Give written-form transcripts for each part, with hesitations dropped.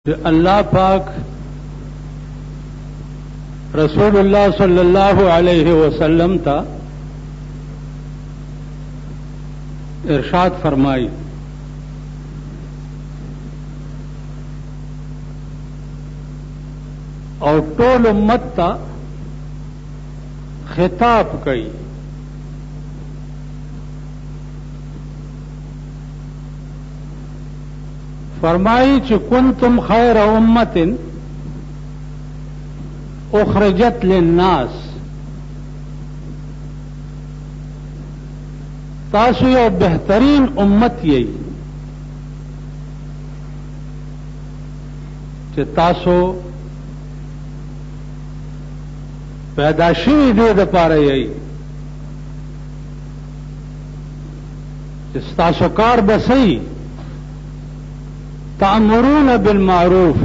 اللہ پاک رسول اللہ صلی اللہ علیہ وسلم تا ارشاد فرمائی اور ټول امت تا خطاب کئی فرمائی چې کنتم خیر امت اخرجت للناس تاسو یو بہترین امت یی چې تاسو پیدا شوي دې دپاره یی چې ستاسو کار به صحیح تأمرون بالمعروف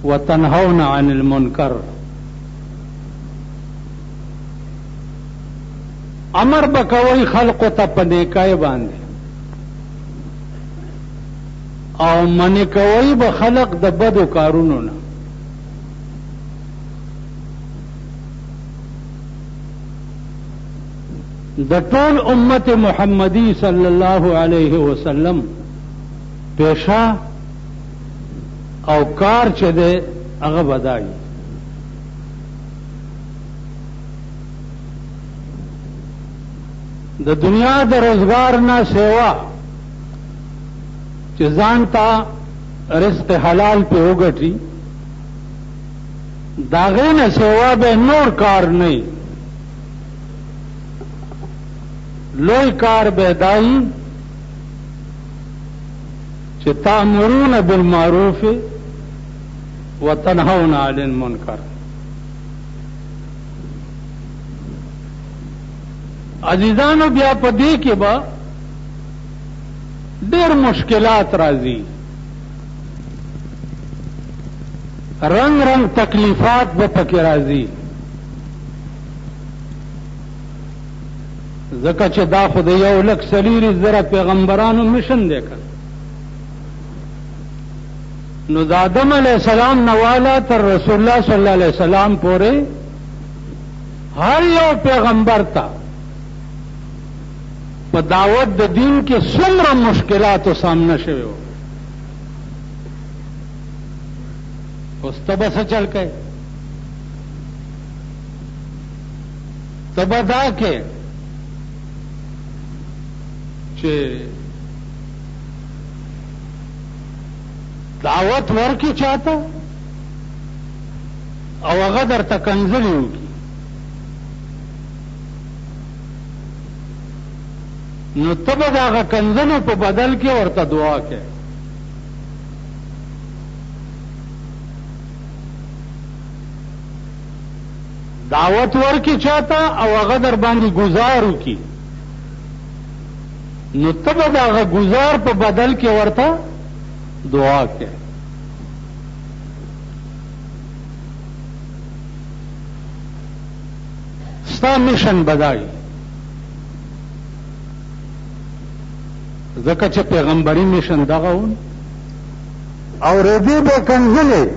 وتنهون عن المنکر امر بکوي خلق ته په نیکای باندې او منع کوي به خلق د بدو کارونو نه د ټول امت محمدی صلی الله علیه وسلم پیشا او کار چې ده هغه بدایي د دنیا د روزګار نه سیوا چې ځان ته رزق حلال په وګټي داغه نه سیوا به نور کار نه لوی کار به دای چې تأمرون بالمعروف وتنهون عن المنکر عزیزانو بیا په دې کې به ډېر مشکلات راځي رنگ رنگ تکلیفات به پکې راځي ځکه چې دا خو د 1,40,000 پیغمبرانو مشن دی که نو د آدم علیہ السلام نوالا تر رسول اللہ صلی اللہ علیہ وسلم پورے ہر یو پیغمبر تا په دعوت د دین کې څومره مشکلاتو سامنا شوی و اوس ته به څه چل کوې ته به دا کې چې دعوت ورکی چاہتا او هغه درته کنځلې وکړي نو ته به د هغه کنځلو په بدل کې ورته دعا کوې دعوت ورکی چاہتا او هغه در باندې گزار وکړي نو ته به د هغه گزار په بدل کې ورته دعا کے ستا مشن بدائی ځکه چې پیغمبري مشن دغه ون او ردی به کنځلې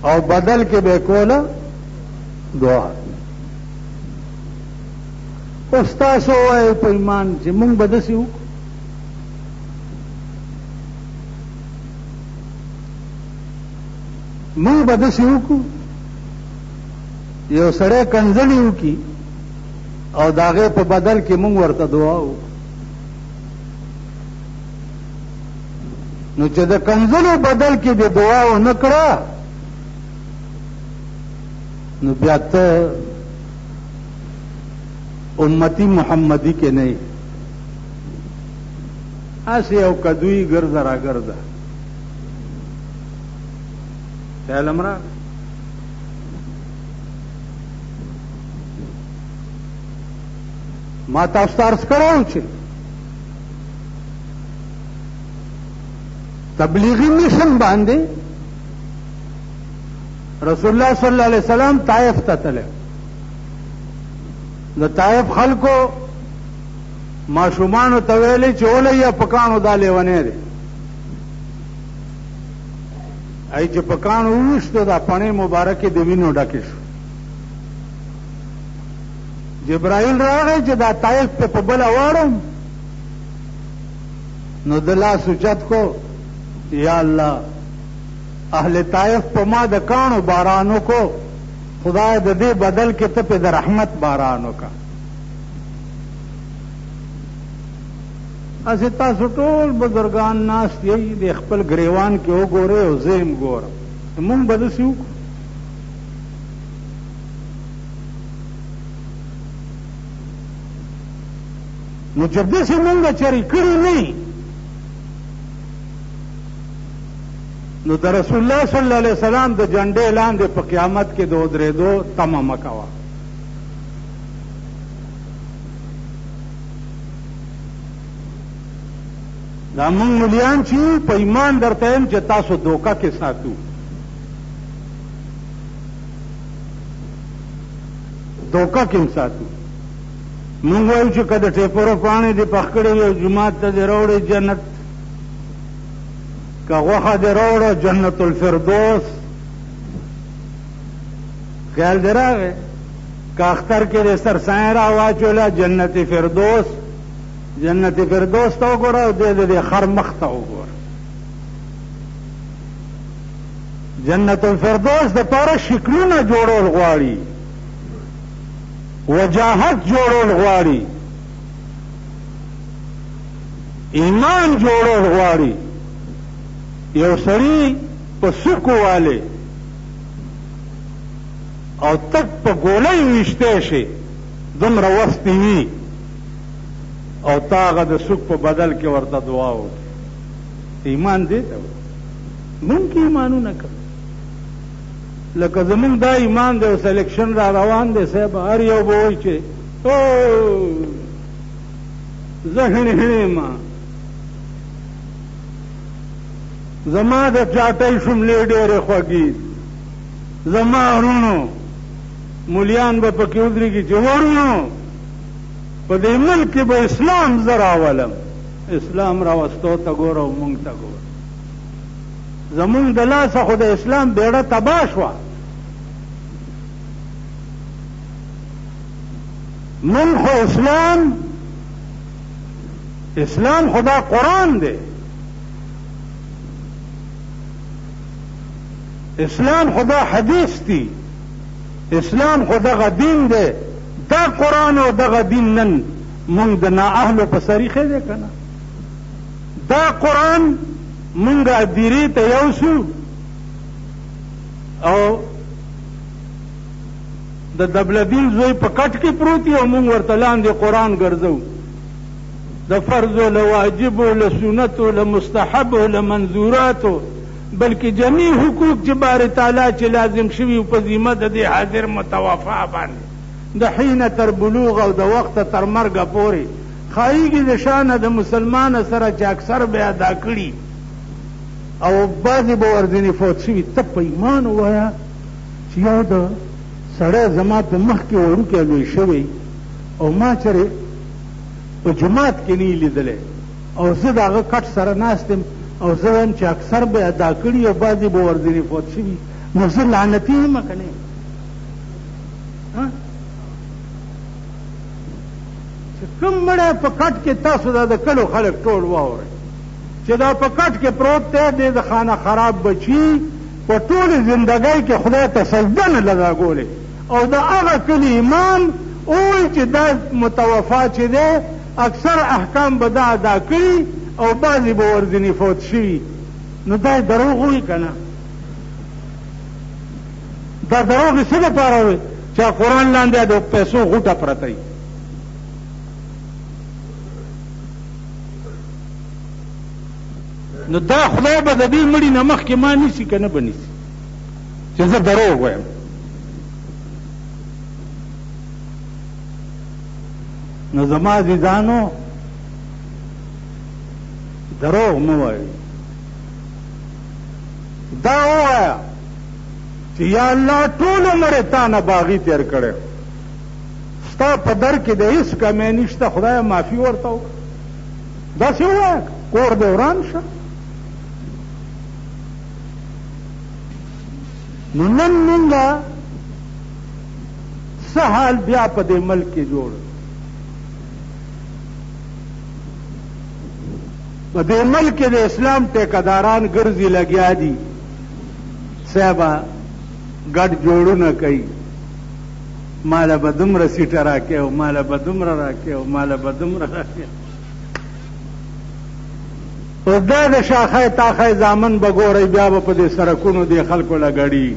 او بدل کې به کوله دعا اوس تاسو وایئ په ایمان چې موږ به داسې وکړو مونږ به داسې وکړو یو سړی کنځلې وکړي او د هغې په بدل کې مونږ ورته دعا وکړو نو چې د کنځلو بدل کې د دعا ونه کړه نو بیا ته امتی محمدی کې نه هسې یو کدوی ګرځه را ګرځه خیال امرا ما تاسو ته عرض کړی چې تبلیغی مشن باندې رسول الله صلی الله علیه وسلم طائف ته تللی د طائف خلکو ماشومانو ته ویلي چې ولې یې پکانو دا لیونی دی ای چې په کاڼو وویشتو دا پڼې مبارکې د وینو ډکې شو. جبرائیل راغی چې دا طائف په بله واړم، نو د لاس اوچت کو، یا الله اهل طائف په ما د کاڼو بارانو کو، خدای د دې بدل کې ته په د رحمت بارانو کا. اسې تاسو ټول بزرګان ناست یې د خپل ګریوان کې وګورئ او زه یم ګورم، مونږ به داسې وکړو. نو چې داسې مونږ چرې کړي نه، نو د رسول الله صلی الله علیه وسلم د جنډې لاندې په قیامت کې د ودرېدو تمه مه کوه. دا مونږ ملیان چې په ایمان درته یم چې تاسو دوکه کې ساتو، دوکه کې هم ساتو. مونږ وایو چې که د ټیپرو پاڼې دې پخ کړې وي او جومات ته دې راوړې جنت، که غوښه دې راوړه جنت الفردوس، خیال دې راغی. که اختر کې دې سرسایه را واچوله جنت فردوس، جنت فردوس ته وګوره او دې خر مخ ته وګوره. جنت الفردوس د پاره شکلونه جوړول غواړي، وجاهت جوړول غواړي، ایمان جوړول غواړي. یو سړی په سکو والے او تک په ګولۍ ویشتی شي دومره وستی وي او تا هغه د سک په بدل کې ورته دعا وکړي. ایمان دی ته مونږ کې ایمانونه کوو. لکه زمونږ دا ایمان دی او سلیکشن را روان دی صاحب، هر یو به وایي چې زه هڼې هڼې ما زما د چاټۍ شملې ډېرې خوږې، زما ورونو مولیان به پکې ودرېږي چې ورونو په دې ملک کې به اسلام زه راولم. اسلام راوستو ته ګوره او مونږ ته ګوره. زمونږ د لاسه خو د اسلام بیړه تباه شوه. مونږ خو اسلام خدا قرآن دی، اسلام خدا حدیث دی، اسلام خدا دین دی. دا قرآن او دغه دین نن مونږ د نااهلو په سریخې دی که نه؟ دا قرآن مونږ ادیرې ته یوسو او د دبلدین زوی په کټ کې پروت او مونږ ورته لاندې قرآن ګرځو. د فرضو له واجبو له سنتو له مستحبو له منظوراتو، بلکې جميع حقوق چې باری تعالی چې لازم شوي په ذمه د دې حاضر متوفا باندې د حین تر بلوغ او د وخت تر مرګه پورې خایږي د شانه د مسلمان سره چې اکثر به ادا کړي او بعضې به ورځنې فوت شوي. ته په ایمان ووایه چې یو د سړی زما په مخ کې وړوکی لوی شوی او ما چېرې په جومات کې نه لیدلی او زه د هغه کټ سره ناست یم او زه وایم چې اکثر به ادا کړي او بعضې به ورځنې فوت شوي، نو زه لعنتي یم که نه یم؟ چې کوم مړی په کټ کې تاسو دا د کلو خلک ټول واورئ چې دا په کټ کې پروت دی، دی د خانه خراب بچي په ټولې زندګۍ کې خدای ته سجده نه لګاګولې او د هغه کلي امام ووایي چې دا متوفا چې دی اکثر احکام به دا ادا کړي او بعضې به ورځنې فوت شوي. نو دا دروغ وایي که نه؟ دا دروغ یې څه دپاره وایي چې قرآن لاندې د پیسو غوټه پرته وي. نو دا خدای به د دې مړي نه مخکې ما نیسي که نه به نیسي چې زه دروغ وایم؟ نو زما عزیزانو دروغ مه وایئ. دا ووایه چې یا الله ټول عمر یې تا نه باغي تېر کړی، ستا په در کې د هېڅ کمی نشته، خدایه معافي ورته وکړه. داسې ووایه کور دې وران شه. نو نن مونږه څه حال بیا په دې ملک کې جوړ په دې ملک کې د اسلام ټیکداران ګرځي لګیا دي صاحبه ګډ جوړونه کوي ماله به دومره سیټه راکې او ماله به دومره راکې او ماله به دومره راکې اوس دا د شاخه تاخه زامن به ګورئ بیا به په دې سړکونو دې خلکو له ګډي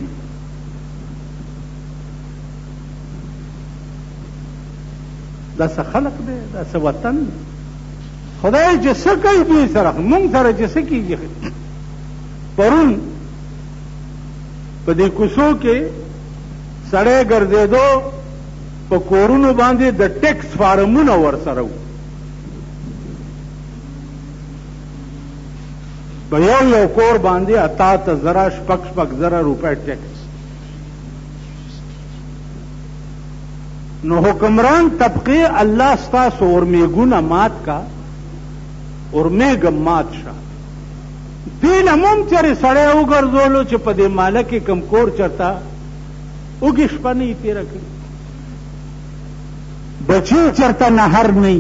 دا څه خلق دی دا څه وطن دی خدای چې څه کوي دوی سره مونږ سره چې څه کېږي پرون په دې کوڅو کې سړی ګرځېدو په کورونو باندې د ټیکس فارمونه ورسره وو په یو کور باندې 88,000 شپږ روپۍ ټیکس نو حکمران طبقه الله ستاسو اورمیګونه مات کا اورمیګم مات شه دین هم چرې سړی وګرځولو چې په دې ماله کې کم کور چرته اوږې شپه نه یې تېره کړي بچي چرته نهر نه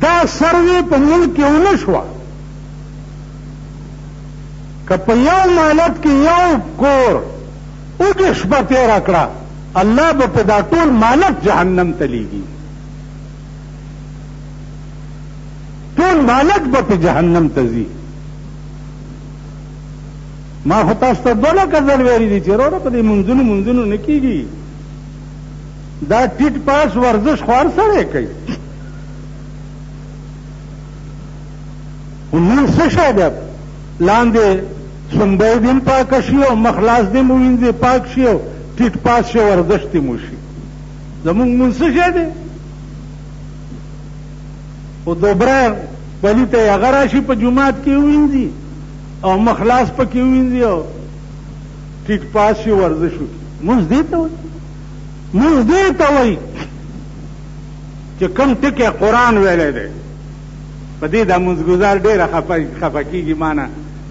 دا سروې په ملک کې ونه شوه که په یو مالت کې یو کور اوږې شپه تېره کړه الله به په دا ټول مالک جهنم ته لیږي ټول مالک به په جهنم ته ځي ما خو تاسو ته 2 لکه ځل ویلي دي چې وروره په دې منځونو نه کېږي دا ټیټ پاس ورزش خو هر سړی کوي خو نن څه شی دی لاندې سنبی دې پاکه شي او مخلاص دې مو وینځې پاک شي او ټیټ پاس شي ورزش دې مو شي زمونږ مونځ څه شی دی او دوبره پلي ته یې هغه راشي په جومات کې ووینځي او مخلاص پکې ووینځي او ټیټ پاس شي ورزش وکړي مونځ دې ته وایي مونځ دې ته وایي چې کوم ټکی قرآن ویلی دی په دې دا مونځګزار ډېره خفه کېږي مانه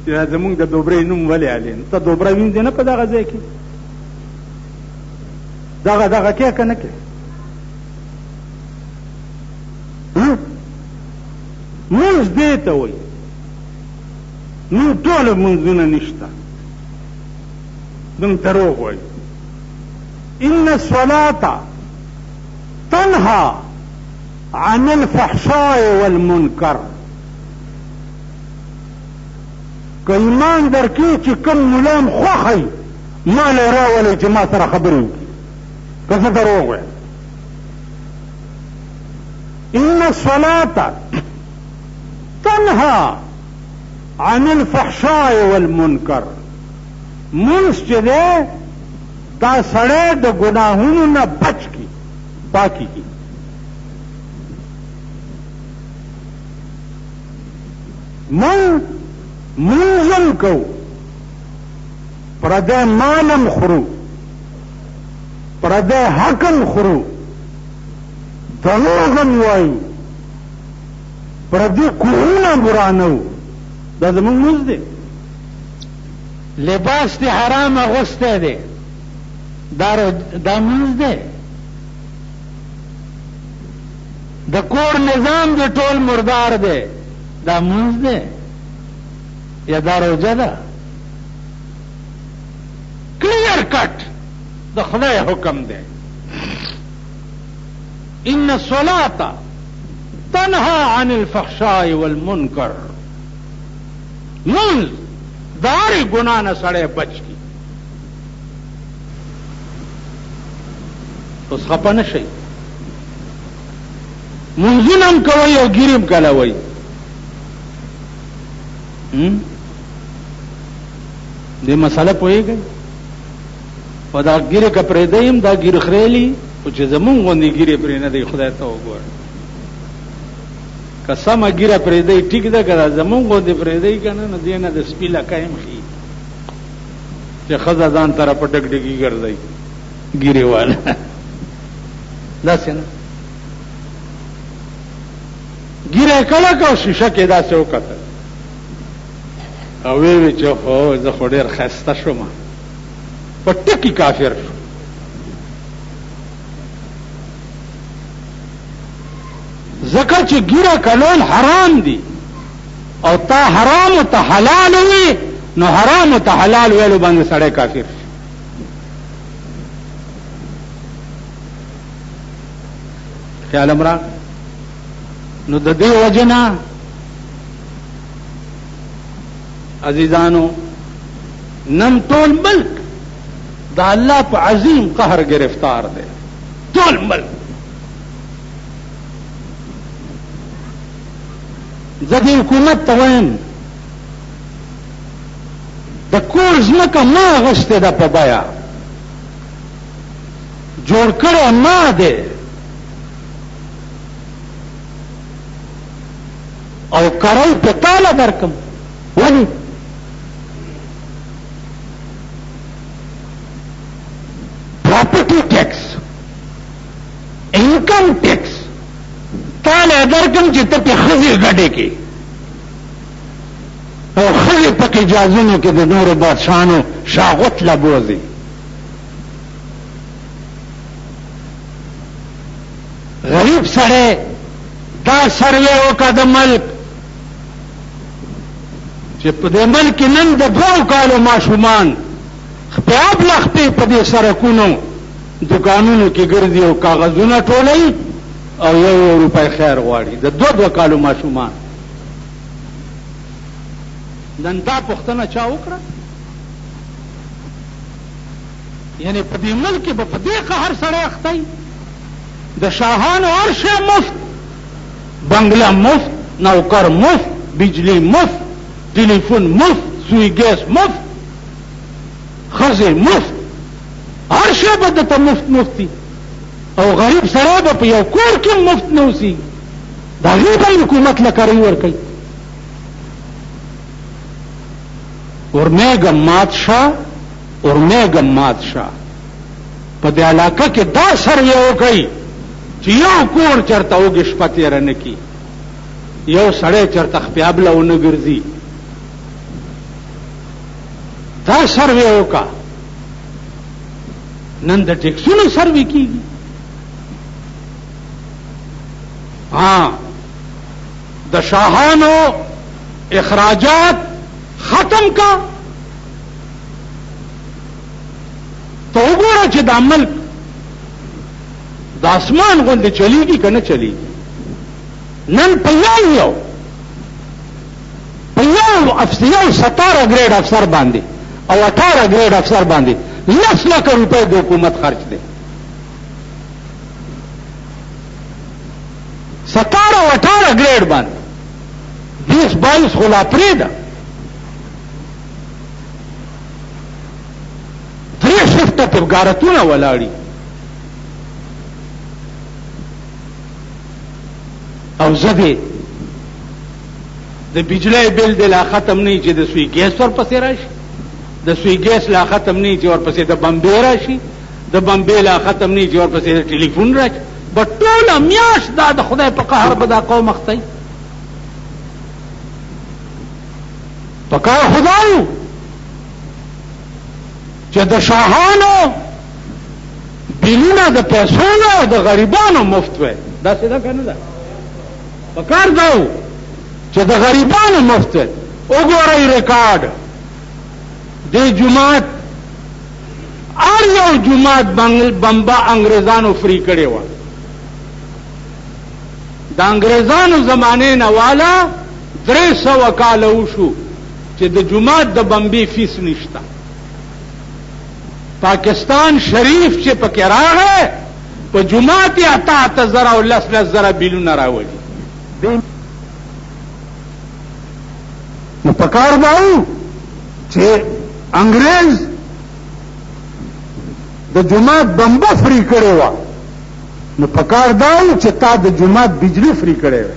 چې زمونږ د دوبرې نوم ولې علي ته دوبره وینځې نه په دغه ځای کې دغه کې که نه کې مونځ دې ته وایي نو ټول مونځونه نشته دم دروغ وایي ان الصلاة تنهى عن الفحشاء والمنکر که ایمان درکې چې کوم ملام خوښی ما له راولئ چې ما سره خبرې وکړي که زه دروغ وایم ان الصلاة تنهى عن الفحشاء والمنکر منځ چې دی دا سړی د ګناهونو نه بچ کی پاکی کی منځم کو پردی مالم خورو پردی حقم خورو دروغم وایو پردی کورونه ورانو دا زمونږ مونځ دی لباس دی حرام اغوستی دی دا مونځ دی د کور نظام دی ټول مردار دی دا مونځ دی یا دا روژه ده کلیر کټ د خدای حکم دی ان الصلاة تنهى عن الفحشاء والمنکر منځ داری گناہ نه سړی بچ کی اوس خپه نه شئ منځونه هم کوئ او ګیرې هم کلوئ دې مسله پوهېږئ او دا ګیرې که پرېږدئ هم دا ګیر خریلي خو چې زمونږ غوندې ګیرې پرې نه دی خدای ته وګوره که سمه ګیره پرېږدئ ټیک ده که دا زمونږ غوندې پرېږدئ که نه نو دې نه د سپي لکه هم ښي چې ښځه ځان طرف په ډګډګي ګرځئ ګیرې والا داسې نه ګیره یې کله که او شیشه کې داسې وکتل او ویې چې هو زه خو ډېر ښایسته شوم په ټکی کافر شو. ځکه چې ګیره کلول حرام دي او تا حرام ته حلال وي، نو حرام ته حلال ویلو باندې سړی کافر شي. خیال امرا نو د دې وجنا عزیزانو نن ټول ملک د الله په عظیم قهر گرفتار دی. ټول ملک زه د حکومت ته وایم د کور ځمکه ما اخیستې ده په بیه، جوړ کړی ما دی او کرای په تاله درکم. ولې؟ پراپرټي ټیکس، انکم ټیکس تاله درکم چې ته په ښځې ګډې کې او ښځې پکې جازونو کې د نورو بادشاهانو شاغوت لبوځي. غریب سړی دا سروې وکړه د ملک چې په دې ملک نن د 2 کالو ماشومان خپې ابله خپې په دې سړکونو دکانونو کې ګرځي او کاغذونه ټولوي او 1 روپۍ خیر غواړي د 2 کالو ماشومان. نن دا پوښتنه چا وکړه؟ یعنی په دې ملک به په دې قهر سړی اختی د شاهانو هر شی مفت، بنگله مفت، نوکر مفت، بجلی مفت، ټلیفون مفت، سوی ګیس مفت، ښځې مفت، هر شی به دته مفت مفتی او غریب سړی به په یو کور کې مفت نه اوسېږي. د هغې به حکومت له کرۍ ورکوي. ورمیږه مات شه، ورمیږه مات شه. په دې علاقه کې دا سروې وکړئ چې یو کور چرته اوږې شپه تېره نه کړي، یو سړی چرته خپې ابله ونه ګرځي. دا سروې وکړه. نن د ټیکسونو سروې کېږي. د شاهانو اخراجات ختم کا. ته وګوره چې دا ملک د اسمان غوندې چلیږي که نه چلیږي. نن په یو 17 ګریډ افسر باندې او 18 ګریډ افسر باندې 10 لک روپۍ د حکومت خرچ دی. 17 او 18 ګریډ باندې 20-22 خو لا پرېږده. 3 شفته تبګارتونه ولاړي او زه د بجلی بل د لا ختم نه چې د سوی ګیس ورپسې راشي، د سوی ګیس لا ختم نه چې ورپسې د بمبې راشي، د بمبې لا ختم نه چې ورپسې د ټلیفون راشي. به ټوله میاشت دا د خدای په قهر به دا قوم اختی. په کار خدایو چې د شاهانو بیلونه د پیسو نه او د غریبانو مفت وی. داسې ده که نه ده؟ په کار دا و چې د غریبانو مفت وی. وګورئ ریکارډ دې جومات، هر یو جومات بمبه انګریزانو فری کړې وه. د انګریزانو زمانې نه والا 300 کاله وشو چې د جومات د بمبې فیس نشته. پاکستان شریف چې پکې راغی په جومات یې 8,000 او 10,000 بیلونه راولي. نو پکار باو چې انګریز د جومات بمبه فری کړې وه، نو پکار داو چې تا د جومات بجلی فری کړې وه.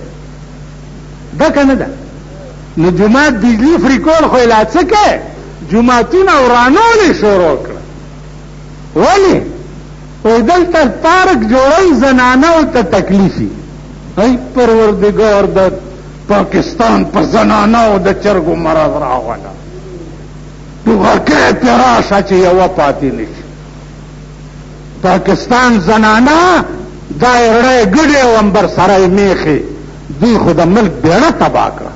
ده که نه ده؟ نو جومات بجلی فری کول خو لا څه کې جوماتونه ورانول شروع کړه. ولې؟ وایي دلته پارک جوړی زنانو ته تکلیفي. ای پروردګار د پاکستان په زنانو د چرګو مرض راغله. ټوغکې پې راشه چې یوه پاتې نه شي. پاکستان زنانه دا یې رړی ګډې ومبر سره یې میخې دوی خو د ملک بیړه تباه کړه.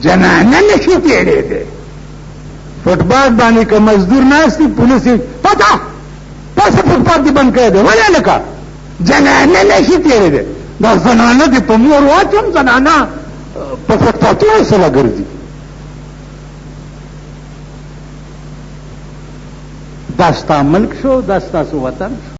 جنانه نشي تېرېدی. فوټپات باندې که مزدور ناست دي پولیس یې پته پسه فوټپات دې بند کړی دی. ولې لکه جنانه نشي تېرېدی. دا زنانه دې په مور واچوم زنانه په فوټپاتونو سره ګرځي. دا ستا ملک شو، دا ستاسو وطن شو.